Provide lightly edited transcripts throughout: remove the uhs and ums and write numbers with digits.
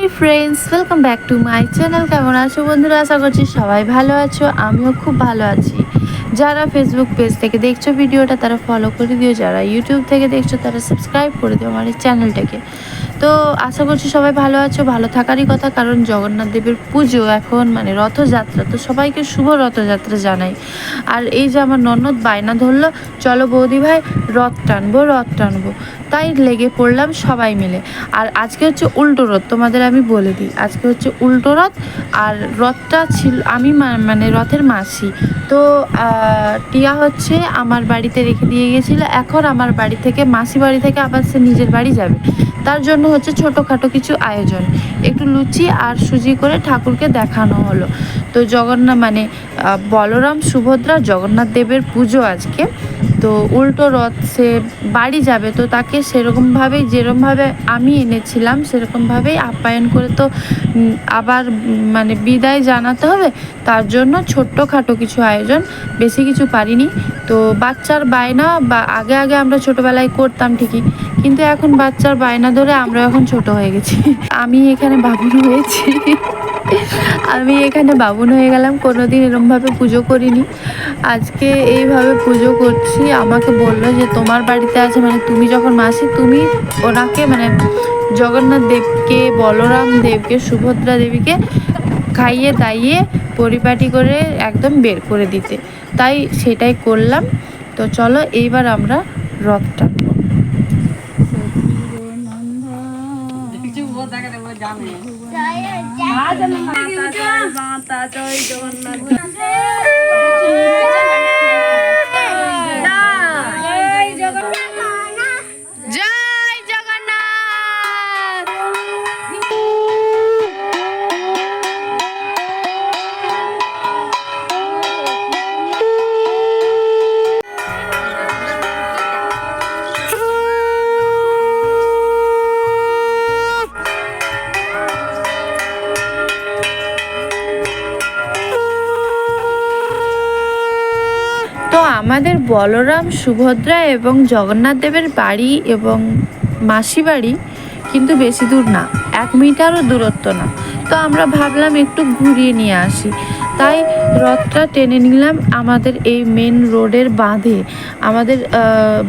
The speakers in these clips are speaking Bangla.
Hi friends, welcome back to my channel. কেমন আছো বন্ধুরা? আশা করছি সবাই ভালো আছো, আমিও খুব ভালো আছি। যারা ফেসবুক পেজ থেকে দেখছো ভিডিওটা তারা ফলো করে দিও, যারা ইউটিউব থেকে দেখছো তারা সাবস্ক্রাইব করে দিও আমার এই চ্যানেলটাকে। তো আশা করছি সবাই ভালো আছো, ভালো থাকারই কথা, কারণ জগন্নাথ দেবের পুজো এখন মানে রথযাত্রা, তো সবাইকে শুভ রথযাত্রা জানাই। আর এই যে আমার ননদ বায়না ধরলো, চলো বৌদি ভাই রথ টানবো, তাই লেগে পড়লাম সবাই মিলে। আর আজকে হচ্ছে উল্টো রথ, তোমাদের আমি বলে দিই, আজকে হচ্ছে উল্টো রথ। আর রথটা ছিল আমি মানে রথের মাসি, তো টিয়া হচ্ছে আমার বাড়িতে রেখে দিয়ে গেছিলো। এখন আমার বাড়ি থেকে, মাসি বাড়ি থেকে আবার সে নিজের বাড়ি যাবে, তার জন্য হচ্ছে ছোটোখাটো কিছু আয়োজন, একটু লুচি আর সুজি করে ঠাকুরকে দেখানো হলো। তো জগন্নাথ মানে বলরাম সুভদ্রা জগন্নাথ দেবের পুজো আজকে। তো উল্টো রথ, সে বাড়ি যাবে, তো তাকে সেরকমভাবেই যেরকমভাবে আমি এনেছিলাম সেরকমভাবেই আপ্যায়ন করে তো আবার মানে বিদায় জানাতে হবে, তার জন্য ছোট্টখাটো কিছু আয়োজন, বেশি কিছু পারিনি। তো বাচ্চার বায়না, বা আগে আগে আমরা ছোটোবেলায় করতাম ঠিকই, কিন্তু এখন বাচ্চার বায়না ধরে আমরা এখন ছোট হয়ে গেছি। আমি এখানে বাবুন হয়েছি, আমি এখানে বাবুন হয়ে গেলাম, কোনোদিন এরমভাবে পুজো করিনি, আজকে এইভাবে পুজো করছি। আমাকে বললো যে তোমার বাড়িতে আছে, মানে তুমি যখন মাসি, তুমি ওনাকে মানে জগন্নাথ দেবকে, বলরাম দেবকে, সুভদ্রা দেবীকে খাইয়ে দাইয়ে পরিপাটি করে একদম বের করে দিতে, তাই সেটাই করলাম। তো চলো এইবার আমরা রথটা তো আমাদের বলরাম সুভদ্রা এবং জগন্নাথ দেবের বাড়ি এবং মাসি বাড়ি কিন্তু বেশি দূর না, 1 মিটারও দূরত্ব না। তো আমরা ভাবলাম একটু ঘুরিয়ে নিয়ে আসি, তাই রথটা টেনে নিলাম আমাদের এই মেন রোডের বাঁধে। আমাদের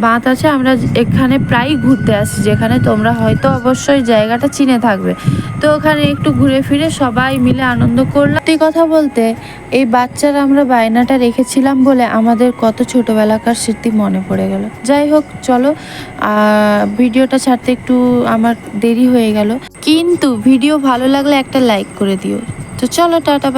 বাঁধ আছে, আমরা এখানে প্রায় ঘুরতে আসি, যেখানে তোমরা হয়তো অবশ্যই জায়গাটা চিনে থাকবে। তো ওখানে একটু ঘুরে ফিরে সবাই মিলে আনন্দ করলাম। সত্যি কথা বলতে, এই বাচ্চারা আমরা বায়নাটা রেখেছিলাম বলে আমাদের কত ছোটোবেলাকার স্মৃতি মনে পড়ে গেল। যাই হোক, চলো ভিডিওটা ছাড়তে একটু আমার দেরি হয়ে গেল, কিন্তু ভিডিও ভালো লাগলে একটা লাইক করে দিও। তো চলো, টাটা।